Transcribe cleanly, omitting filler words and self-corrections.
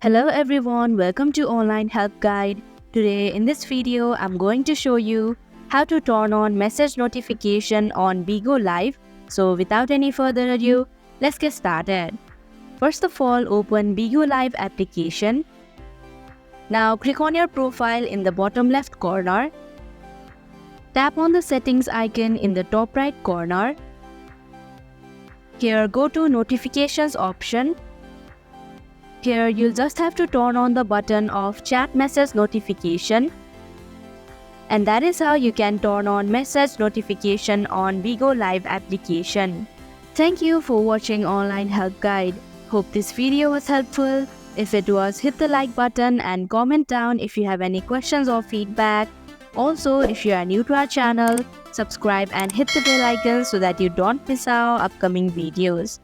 Hello everyone, welcome to Online Help Guide. Today in this video, I'm going to show you how to turn on message notification on Bigo Live. So without any further ado, let's get started. First of all, open Bigo Live application. Now click on your profile in the bottom left corner. Tap on the settings icon in the top right corner. Here go to notifications option. Here you'll just have to turn on the button of chat message notification. And that is how you can turn on message notification on Bigo Live application. Thank you for watching Online Help Guide. Hope this video was helpful. If it was, hit the like button and comment down if you have any questions or feedback. Also, if you are new to our channel, subscribe and hit the bell icon so that you don't miss our upcoming videos.